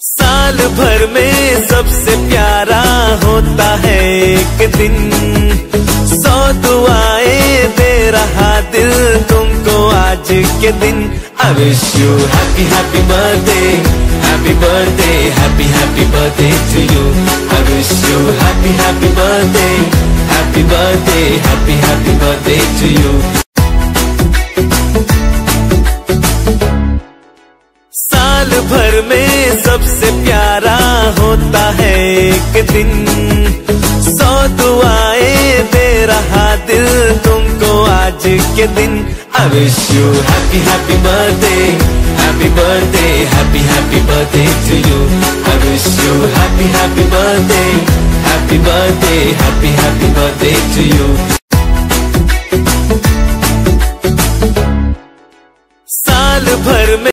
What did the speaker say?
साल भर में सबसे प्यारा होता है एक दिन, 100 दुआएं दे रहा दिल तुमको आज के दिन। I wish you happy happy birthday, happy birthday, happy happy birthday to you. I wish you happy happy birthday, happy birthday, happy happy birthday to you. साल भर में सबसे प्यारा होता है एक दिन, 100 दुआएं दे रहा दिल तुमको आज के दिन। I wish you happy happy birthday, happy birthday, happy happy birthday to you. I wish you happy happy birthday, happy birthday, happy happy birthday to you. साल भर में